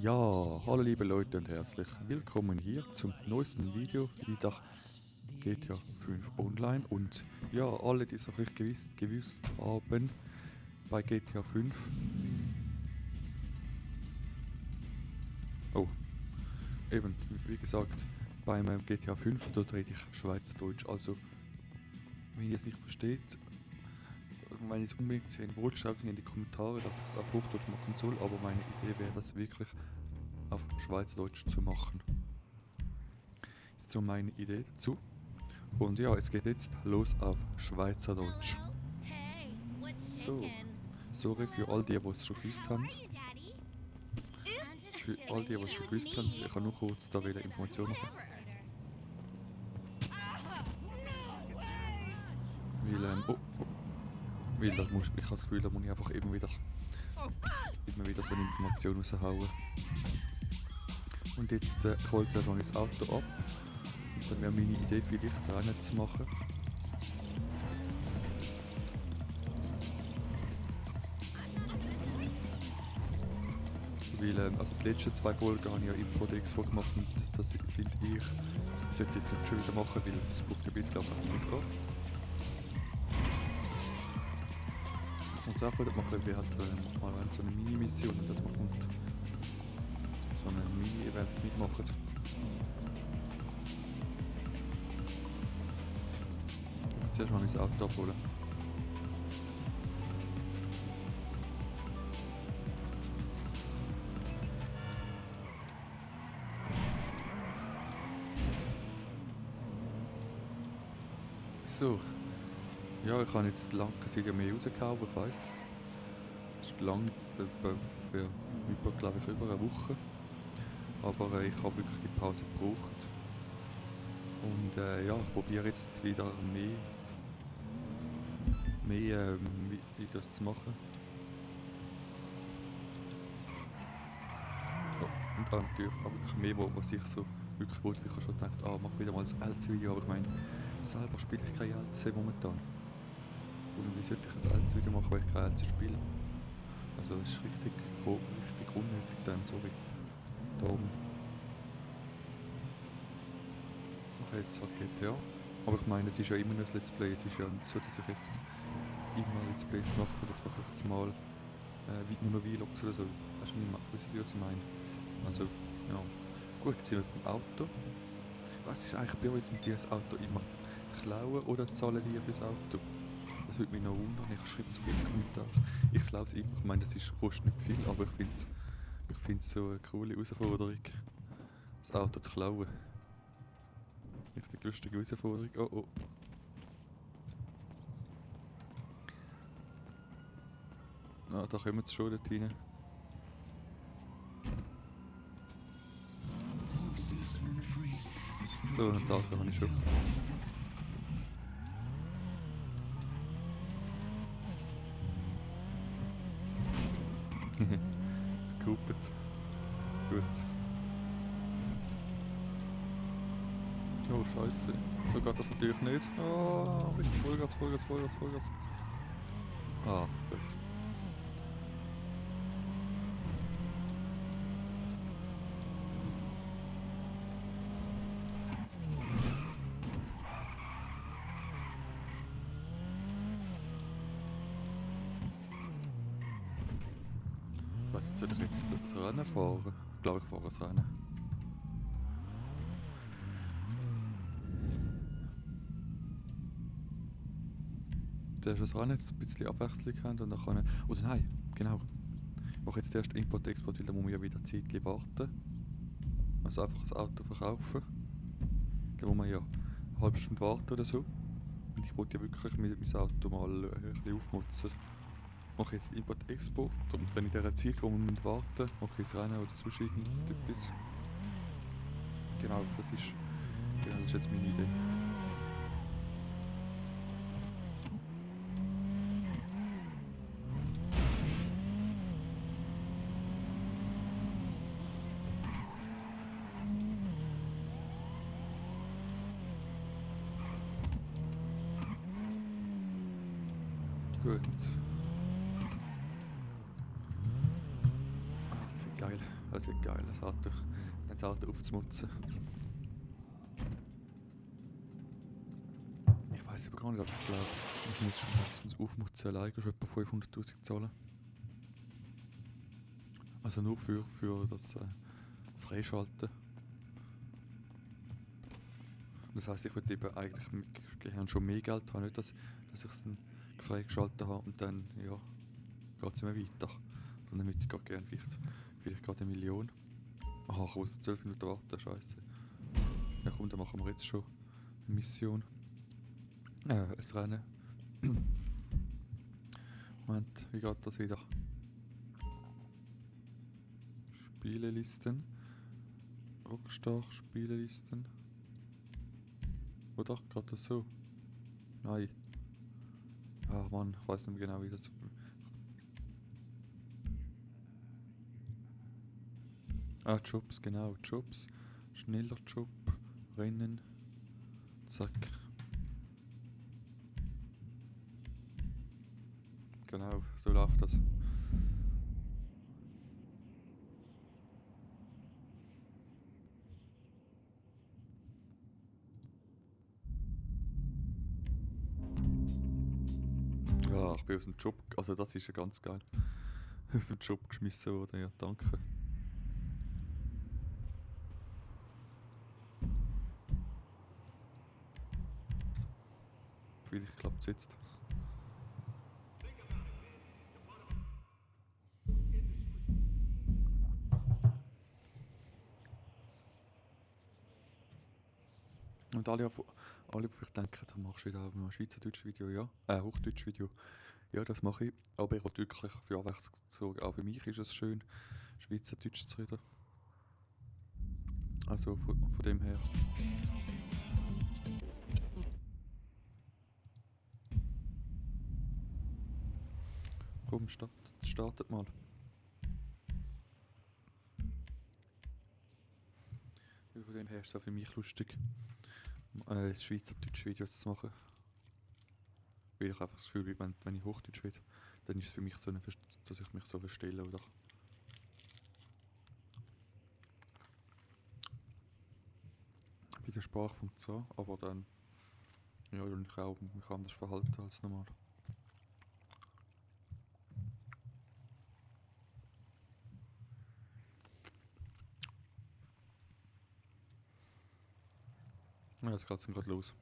Ja, hallo liebe Leute und herzlich willkommen hier zum neuesten Video wieder GTA 5 Online. Und ja, alle, die es auch nicht gewusst haben, bei GTA 5. Oh, eben, wie gesagt, beim GTA 5, dort rede ich Schweizerdeutsch. Also, wenn ihr es nicht versteht, wenn ihr es unbedingt sehen wollt, schreibt es mir in die Kommentare, dass ich es auf Hochdeutsch machen soll. Aber meine Idee wäre, das wirklich auf Schweizerdeutsch zu machen. Ist so meine Idee dazu. Und ja, es geht jetzt los auf Schweizerdeutsch. So, sorry für all die, die es schon gewusst haben. Für all die, die es schon gewusst haben, ich kann nur kurz da wieder Informationen machen. Weil ich habe das Gefühl, da muss ich einfach immer wieder so eine Information raushauen. Und jetzt holt ja schon das Auto ab. Und dann wäre meine Idee, vielleicht Rennen zu machen. Weil, also die letzten 2 Folgen habe ich ja Import-Expo gemacht und das finde ich, sollte jetzt nicht schon wieder machen, weil es braucht ein bisschen, aber es nicht geht. Was wir uns auch wieder machen, wir halt mal so eine Mini-Mission, dass man kommt, so ein Mini-Event mitmachen. Zuerst mal mein Auto abholen. So. Ja, ich habe jetzt lange Zeit mehr rausgehauen, aber ich weiss. Es ist lang jetzt glaube ich, über eine Woche. Aber ich habe wirklich die Pause gebraucht. Und ja, ich probiere jetzt wieder mehr Videos zu machen. Oh, und auch natürlich auch wirklich mehr, was ich so wirklich wollte. Ich habe schon gedacht, mach wieder mal ein LC-Video, aber ich meine, selber spiele ich kein LC momentan. Und wie sollte ich ein LC-Video machen, wenn ich kein LC spiele? Also es ist richtig unnötig dann, sorry. Darum mache ich jetzt halt GTA. Aber ich meine, es ist ja immer noch ein Let's Play. Es ist ja nicht so, dass ich jetzt immer Let's Plays gemacht habe. Jetzt mache ich jetzt mal nur noch Vlogs oder so. Weißt du, was ich meine? Also, ja. Gut, jetzt sind wir beim Auto. Was ist eigentlich bedeutend, die das Auto immer klauen oder zahlen die fürs Auto? Das würde mich noch wundern, ich schreibe es in den Kommentaren. Ich klaue es immer, ich meine, kostet nicht viel, aber ich finde es so eine coole Herausforderung, das Auto zu klauen. Richtig lustige Herausforderung. Oh oh. Da kommen wir schon dort rein. So, das Auto habe ich schon. Gekuppelt. Gut. Oh, scheiße. So geht das natürlich nicht. Vollgas. Gut. Was soll ich jetzt das Rennen fahren? Ich glaube, ich fahre das Rennen. Zuerst das Rennen, ein bisschen Abwechslung haben und dann kann ich... Oder nein, genau. Ich mache jetzt erst Import-Export, weil dann muss man ja wieder ein Zeitchen warten. Also einfach das Auto verkaufen. Dann muss man ja eine halbe Stunde warten oder so. Und ich wollte ja wirklich mein Auto mal ein bisschen aufmutzen. Ich mache jetzt Import-Export und dann in dieser Zeit, wo wir warten müssen, mache ich das Rennen oder sonst irgendetwas. Genau, das ist jetzt meine Idee. Gut. Das ist geil. Das ist geil, das Auto aufzumutzen. Ich weiß aber gar nicht, aber ich glaube, ich muss schon jetzt zum Aufmutzen alleine schon etwa 500'000 zahlen. Also nur für das Freischalten. Das heisst, ich würde eben eigentlich mit Gehirn schon mehr Geld haben, nicht, dass ich es dann freigeschaltet habe und dann, ja, geht es immer weiter. Sondern würde ich gerade gerne vielleicht gerade 1 Million. Aha, ich muss 12 Minuten warten, scheiße. Ja komm, dann machen wir jetzt schon eine Mission. Ein Rennen. Moment, wie geht das wieder? Spielelisten. Rockstar Spielelisten. Oder? Gerade so? Nein. Ach Mann, ich weiß nicht mehr genau wie das... Ah, Jobs, genau, Jobs. Schneller Job, Rennen. Zack. Genau, so läuft das. Ja, ich bin aus dem Job, also das ist ja ganz geil. Aus dem Job geschmissen worden, ja danke. Vielleicht klappt es jetzt. Und alle, die vielleicht denken, dann machst du wieder auch noch ein Schweizerdeutsch-Video, ja. Hochdeutsch-Video. Ja, das mache ich. Aber ich will wirklich für Abwechslung sorgen. Auch für mich ist es schön, Schweizerdeutsch zu reden. Also von dem her. Komm, startet mal. Von dem her ist es auch für mich lustig, Schweizerdeutsche Videos zu machen. Weil ich einfach das Gefühl habe, wenn ich Hochdeutsch rede, dann ist es für mich so, dass ich mich so verstelle, oder? Bei der Sprache funktioniert es auch, aber dann ja, und ich auch mich anders verhalten als normal. Ja, jetzt geht es gerade los.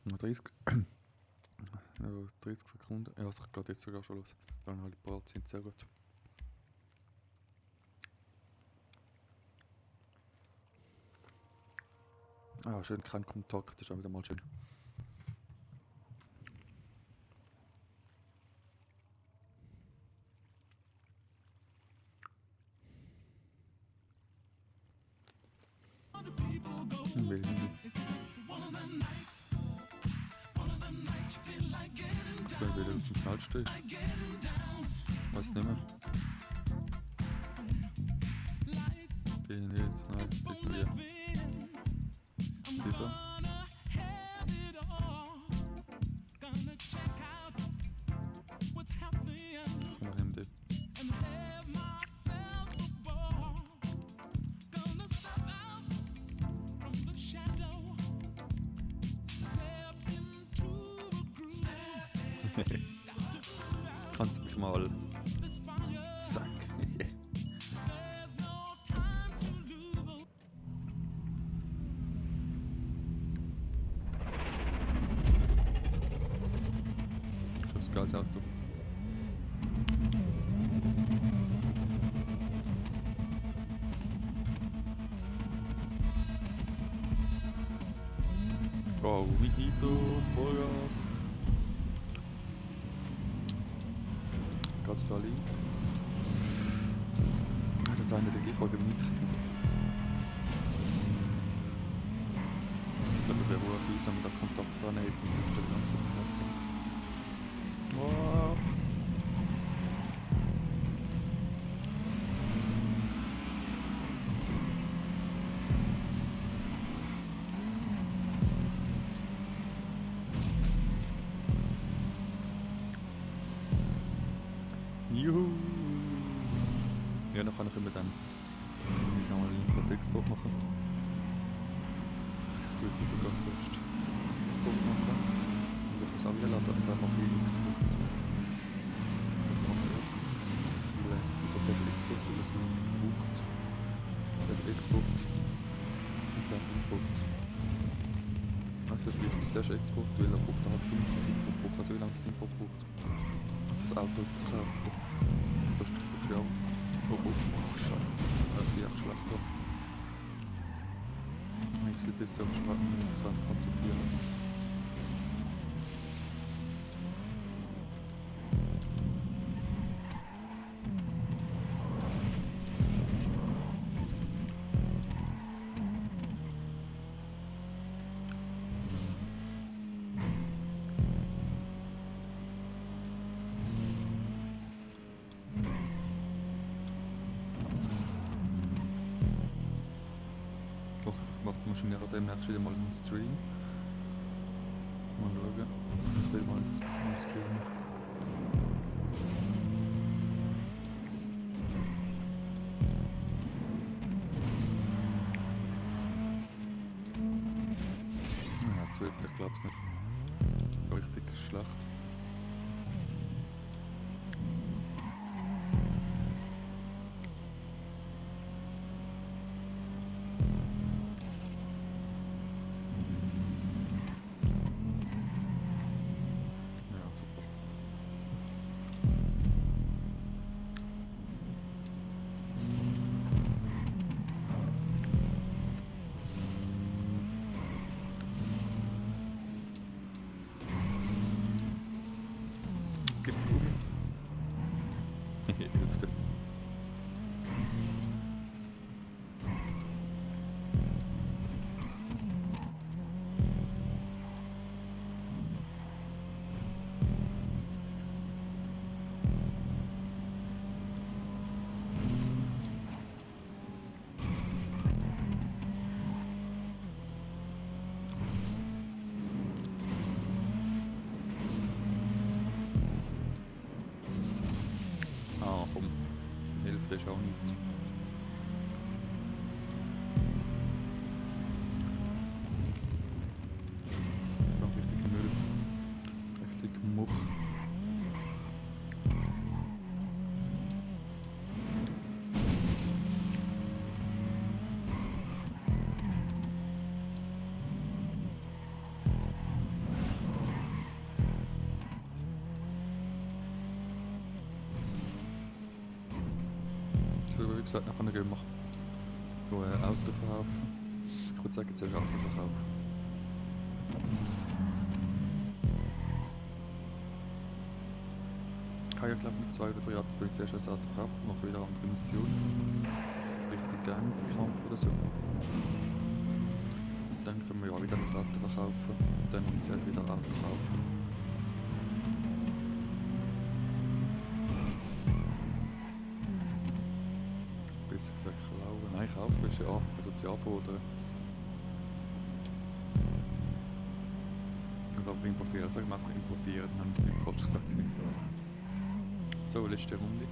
Noch 30, ja, 30 Sekunden. Ja, es geht jetzt sogar schon los. Wenn alle bereit sind, sehr gut. Ah, schön, kein Kontakt, das ist auch wieder mal schön. Wenn wieder zum schnellsten ist. Weiß nicht mehr. Den jetzt, nein, bitte wieder. Wieder. Von Handy. Kannst du mich mal... Zack. Das geiles Auto. Go, Mojito, Vollgas. Jetzt geht's da links. Hat einer den gleichen oder mich? Ich glaube, der Ruhe fies, wenn man da Kontakt anhält und möchte ganz so fressen. Wow. Juhu! Ja, nach nachher können wir dann nochmal Import-Export machen. Ich würde das sogar zuerst Import machen. Und das muss auch wieder laden und dann mache ich Export. Das mache ich auch. Weil ich tue zuerst Export, weil es nicht braucht. Dann Export und dann Import. Also vielleicht zuerst Export, weil er braucht eine halbe Stunde für Import braucht, also wie lange das Import braucht. Also das Auto zu kaufen. Das ist ja auch. Oh, scheiße. Das ist echt schlecht da. Ich sollte besser auf das Rennen konzentrieren. Macht Maschinär demnächst wieder mal einen Stream. Mal schauen. Ich will mal einen Stream machen. Ja, 12, ich glaub's nicht. Richtig schlecht. Hälfte. Ah, komm. Die Hälfte ist auch nicht. Noch richtig Müll. Richtig Much. So, wie gesagt, nachher gehen wir Auto verkaufen. Ich würde sagen, zuerst Auto verkaufen. Ich habe ja glaube mit 2 oder 3 Autos zuerst ein Auto verkaufen, mache wieder eine andere Mission. Richtig Gangkampf oder so. Dann können wir ja wieder das Auto verkaufen. Und dann zuerst wieder ein Auto kaufen. Besser gesagt klauen. Nein, kaufen ist ja man tut sie anfordern. Und einfach importieren. Sagen wir einfach importieren, dann haben wir es falsch gesagt. So, letzte Runde.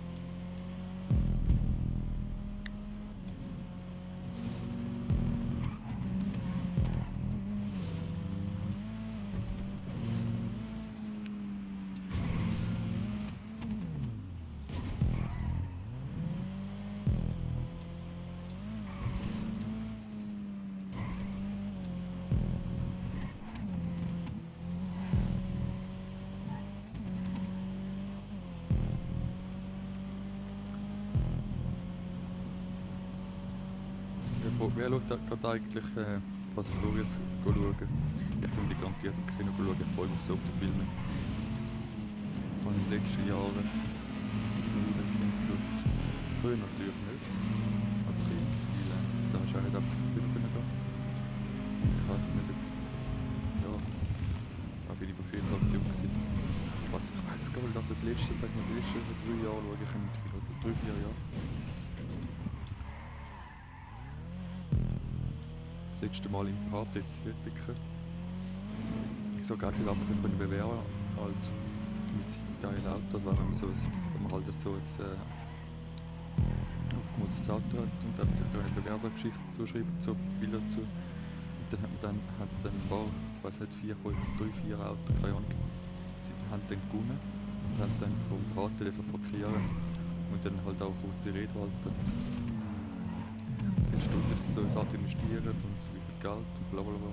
Wer schaut da gerade eigentlich was Glorious schauen? Ich bin die garantiert im Kino schauen, ich freue mich so auf die Filme. Ich habe in den letzten Jahren nur den Film geschaut. Früher natürlich nicht, als Kind, weil da hast du auch nicht einfach ins Kino gehen. Ich weiß nicht, da bin ich von früher als jung gewesen. Ich weiß gar nicht, also die letzten 3 Jahre schaue ich im Kino, 3-4 Jahre. Das letzte Mal im Part jetzt fertig. Ich so gerne aber sich können bewerben als mit seinem geilen Auto, das wäre so wenn man halt so ein mal das Auto hat und dann hat man sich da eine Bewerbergeschichte zuschreiben, so Bilder dazu. Und dann hat dann ein paar, ich weiß nicht, 4, 5, 3, 4 Autos, keine Ahnung, sie haben dann gewonnen und haben dann vom Rat parkieren und dann halt auch kurze Rede halten. Wie viele Stunden das so ins Auto investieren und wie viel Geld und bla bla bla.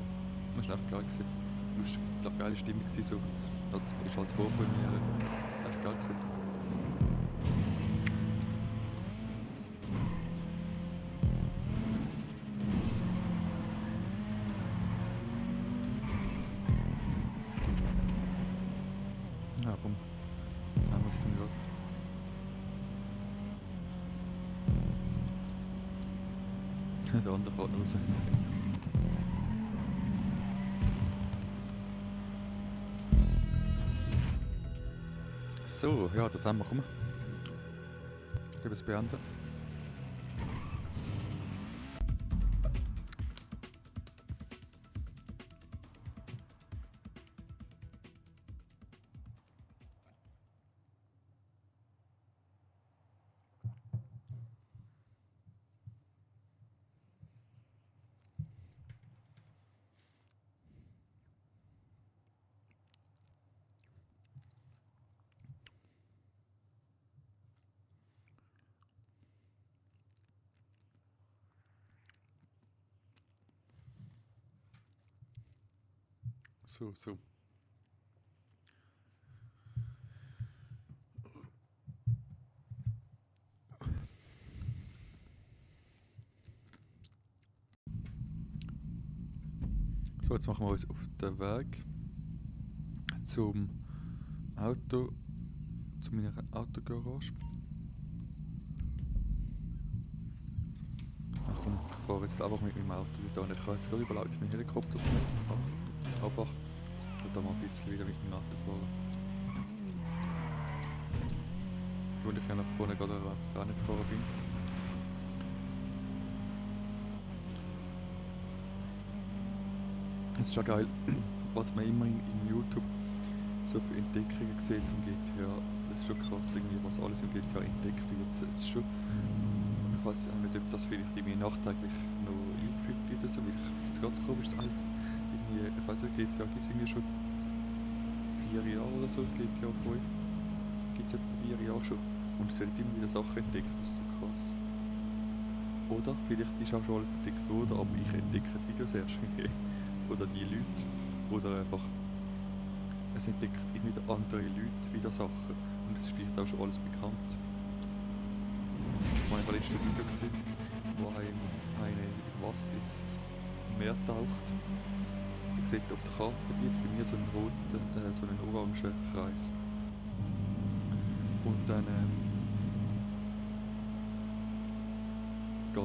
Das war echt geil gewesen. Lustig, ich glaube, geile Stimmung gewesen, so. Das ist halt Vorpremiere. Echt geil gewesen. Ja, komm. Dann muss ich dann gerade. Der andere fährt raus. So, ja, das haben wir kommen. Ich will es beenden. So, so. So, jetzt machen wir uns auf den Weg zum Auto, zu meiner Autogarage. Ach komm, ich fahre jetzt einfach mit meinem Auto da. Ich kann jetzt gerade überlegen, meinen Helikopter zu nehmen. Aber ich will da mal ein bisschen wieder mit dem Auto fahren. Obwohl ich ja nach vorne gerade gar nicht gefahren bin. Es ist schon geil, was man immer in YouTube so für Entdeckungen sieht vom GTA. Das ist schon krass, irgendwie, was alles im GTA entdeckt wird. Es ist schon, ich weiß auch nicht, ob das vielleicht irgendwie nachträglich noch eingefügt wird oder so, weil ich finde es ganz komisch, das alles irgendwie, ich weiß nicht, GTA gibt es irgendwie schon 4 Jahre oder so, GTA 5 gibt es etwa 4 Jahre schon und es wird immer wieder Sachen entdeckt, das ist so krass. Oder vielleicht ist auch schon alles entdeckt worden, aber ich entdecke die Videos erst. Oder die Leute. Oder einfach, es entdeckt immer wieder andere Leute wieder Sachen. Und es ist vielleicht auch schon alles bekannt. Ich meine, war letztes Video gesehen, wo eine was ins Meer taucht. Und ihr seht auf der Karte jetzt bei mir so einen roten, so einen orangen Kreis. Und dann geht er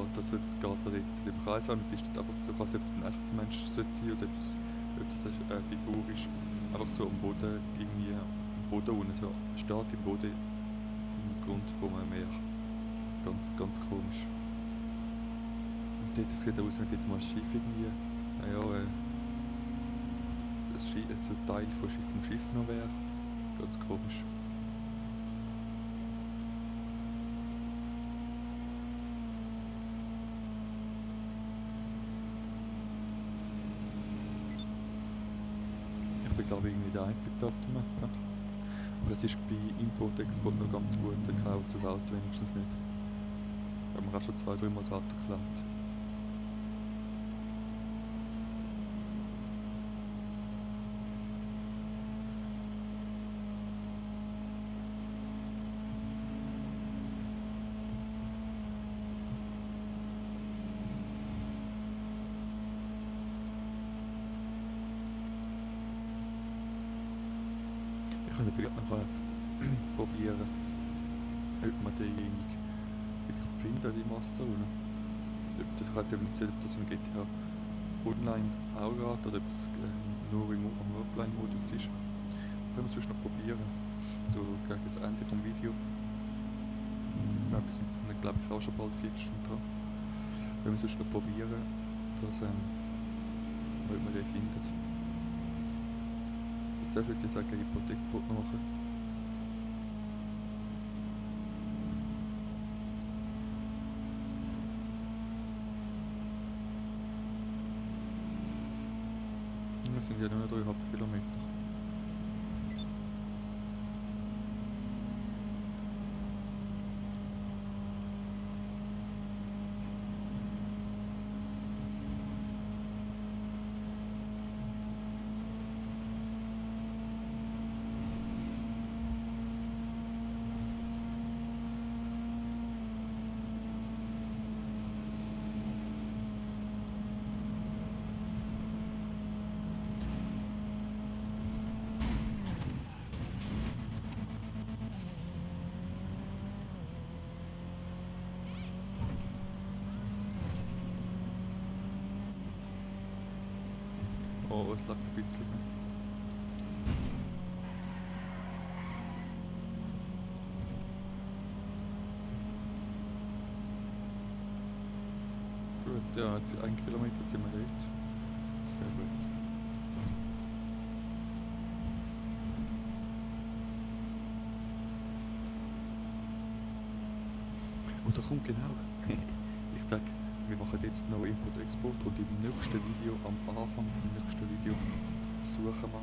dort zu dem Kreis an und ist dort einfach so, als ob es ein echter Mensch sein sollte oder ob das eine Figur ist. Einfach so am Boden, irgendwie am Boden unten, so steht im Boden im Grund vom Meer. Ganz, ganz komisch. Und dort sieht aus, wenn dort mal ein Schiff irgendwie, naja, so ein Teil vom Schiff noch wäre. Ganz komisch. Ich bin glaube ich irgendwie der Einzige da auf der Map. Aber es ist bei Import-Export noch ganz gut, dann klaut das Auto wenigstens nicht. Weil man auch schon 2-3 Mal das Auto geklaut. Ich könnte vielleicht noch probieren, ob man den wirklich findet, die Masse. Ich weiß nicht, ob das im GTA Online auch geht oder ob das nur im Offline-Modus ist. Können wir sonst noch probieren. So gegen das Ende vom Video. Wir sind glaube ich auch schon bald 4 Stunden dran. Wenn wir sonst noch probieren, dass ob man den findet. Zuerst würde ich sagen, Import-Export noch machen. wir sind ja nur 3,5 Kilometer. Oh, es lag ein bisschen. Gut, ja, jetzt 1 Kilometer sind wir dort. Sehr gut. Und da kommt genau. Ich sag, wir machen jetzt noch Import-Export und im nächsten Video, am Anfang vom nächsten Video, suchen wir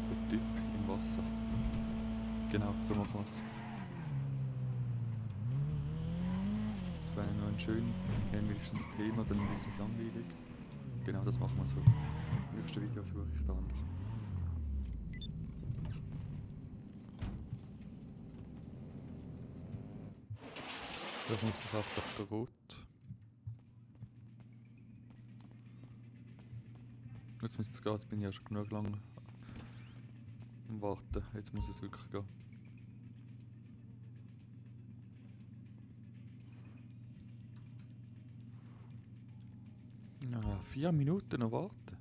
den Typ im Wasser. Genau, so machen wir es. Das wäre noch ein schön, wenigstens das Thema, dann wird es nicht langweilig. Genau, das machen wir so. Im nächsten Video suche ich da andere. Da kommt ich auf Dr. Rot. Jetzt müsste es gehen, jetzt bin ich ja schon genug lang am Warten. Jetzt muss es wirklich gehen. Ja, 4 Minuten noch warten.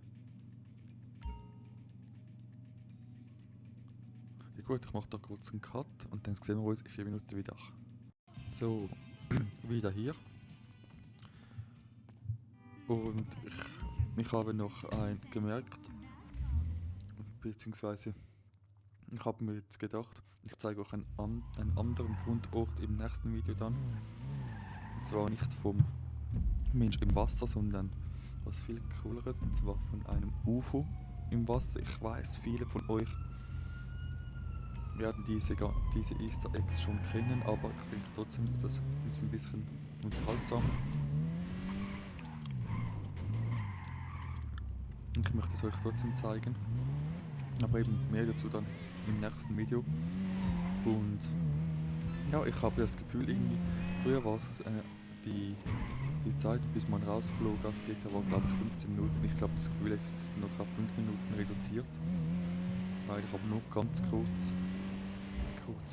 Ja gut, ich mache da kurz einen Cut und dann sehen wir uns in 4 Minuten wieder. So, wieder hier. Und ich habe noch gemerkt, beziehungsweise ich habe mir jetzt gedacht, ich zeige euch einen anderen Fundort im nächsten Video dann. Und zwar nicht vom Mensch im Wasser, sondern was viel cooleres, und zwar von einem UFO im Wasser. Ich weiß, viele von euch werden diese Easter Eggs schon kennen, aber ich denke trotzdem, das ist ein bisschen unterhaltsam. Ich möchte es euch trotzdem zeigen, aber eben mehr dazu dann im nächsten Video. Und ja, ich habe das Gefühl, irgendwie, früher war es die Zeit, bis man rausflog aus GTA, war glaube ich 15 Minuten. Ich glaube, das Gefühl jetzt ist noch auf 5 Minuten reduziert, weil ich habe nur ganz kurz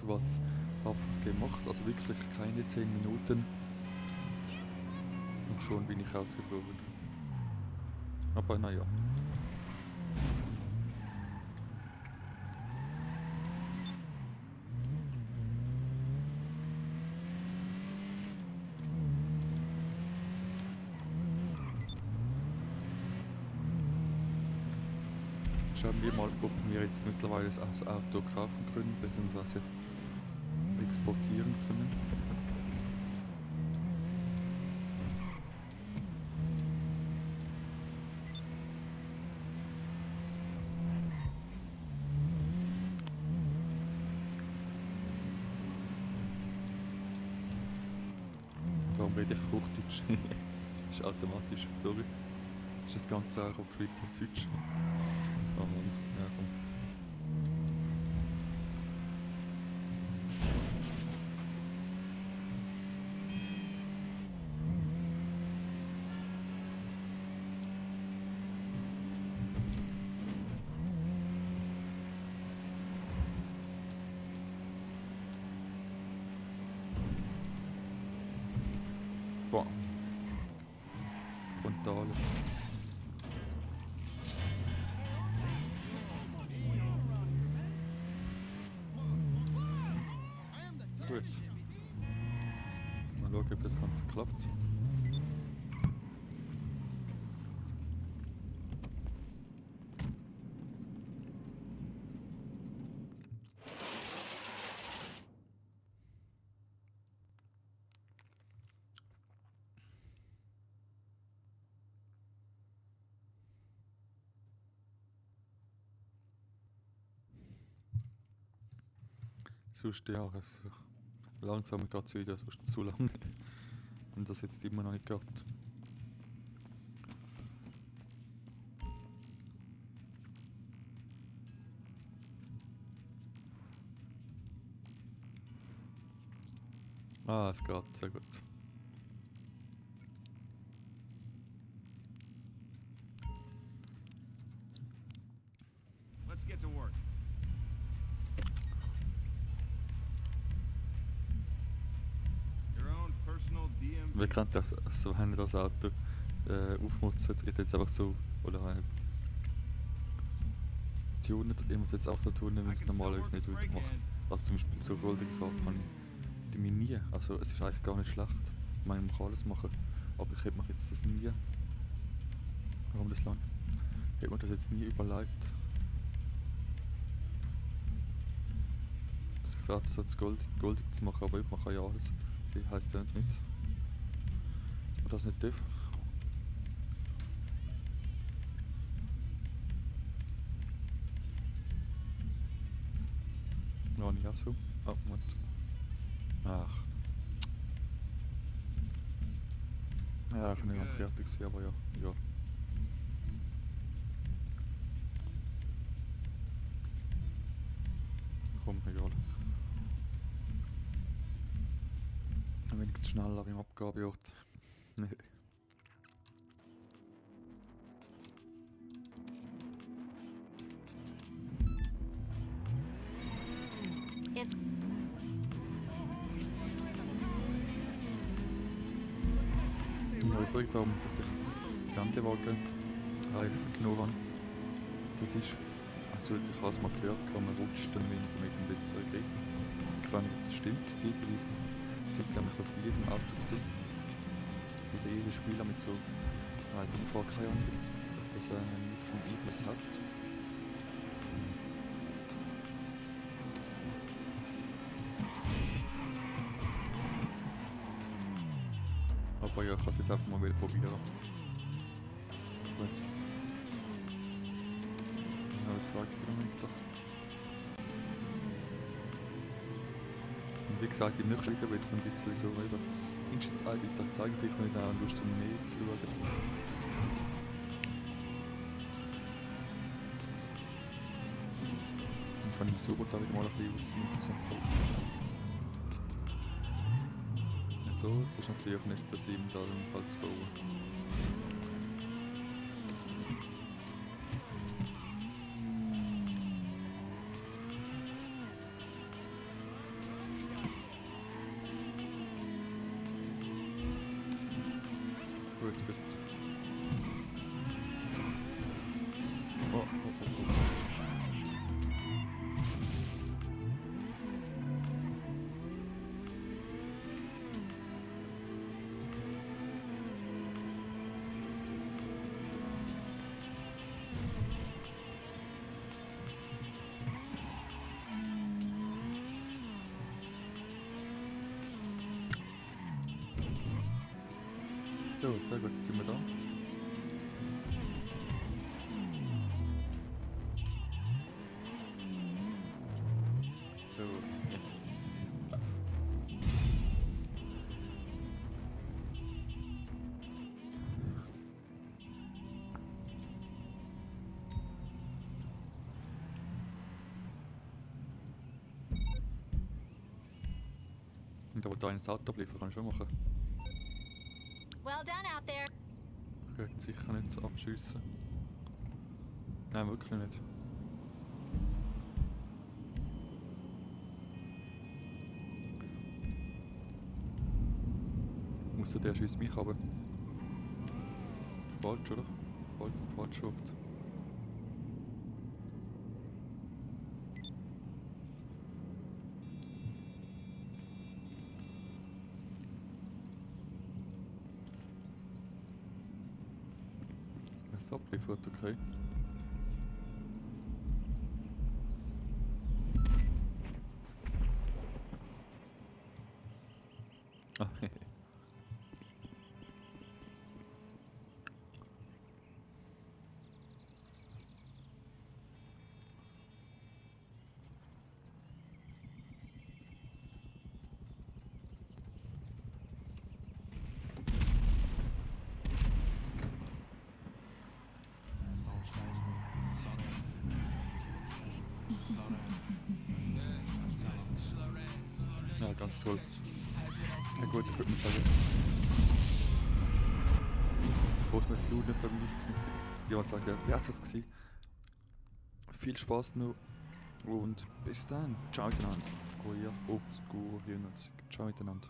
was einfach gemacht, also wirklich keine 10 Minuten und schon bin ich rausgeflogen. Aber naja. Schauen wir mal, ob wir jetzt mittlerweile das Auto kaufen können, bzw. exportieren können. Darum rede ich Hochdeutsch. Das ist automatisch, sorry. Das ist das Ganze auch auf Schweizerdeutsch. Oh Mann, ja komm. Boah. Frontale. Gut. Mal schauen, ob das Ganze klappt. Sonst ja, also, langsam geht es wieder, sonst zu lange. Und das jetzt immer noch nicht gehabt. Ah, es geht, sehr gut. Let's get to work. Your own personal DMV. Wer kennt das, so wenn ihr das Auto aufmutzt, ich jetzt einfach so, oder tunen, ich muss jetzt auch so tun, wie I ich es can still normalerweise work a nicht spray würde machen. can. Also zum Beispiel so goldige Farbe kann ich die mir nie, also es ist eigentlich gar nicht schlecht. Ich meine, man kann alles machen, aber ich hätte mir jetzt das nie, warum das lang, hätte mir das jetzt nie überlegt. Also gesagt, so das goldig zu machen, aber man kann ja alles. Wie heisst das nicht? Dass man das nicht darf. Ja, nicht auch so. Ah, Moment. Ach. Ja, ich bin nicht fertig gewesen, aber ja, egal. Komm, egal. Ein wenig zu schneller beim Abgabeort. Nee. It's Ja, ich frage darum, dass ich Fernsehwagen Reifen genommen habe. Das ist, also ich habe es mal gehört, man rutscht dann mit einem besseren Grip. Ich weiß nicht, ob das stimmt, zeitweise nicht. Zeitlang habe ich das bei jedem Auto gesehen. Mit jedem Spieler mit so, ich habe keine Ahnung, ob das einen Einfluss hat. Aber ja, ich kann es jetzt einfach mal wieder probieren. Gut. Ja, 2 Kilometer. Und wie gesagt, im nächsten Video will ich ein bisschen so über Instance 1 ist das zeigen, vielleicht nicht auch Lust zum Nähe zu schauen. Dann kann ich so gut auch wieder mal ein bisschen ausnutzen. So, es ist natürlich nicht, dass ich ihm da den Fall zu bauen. Gut, gut. Oh, oh, oh, oh. So, sehr gut, sind wir da. So, ja. Und aber da ins Auto abliefern kann ich schon machen. well done out there. Ich werde sicher nicht so abschiessen. Nein, wirklich nicht. Ausser der schießt mich aber. Falsch, oder? Falsch Ort. Wenn es abliefert, okay. Ah, hehe. Ganz toll. Ja gut, ich würde mal sagen, bevor es mir die Minuten verweist, ja, sagen, wie war das gewesen? Viel Spaß noch und bis dann. Ciao miteinander. Euer Obskur 94. Ciao miteinander.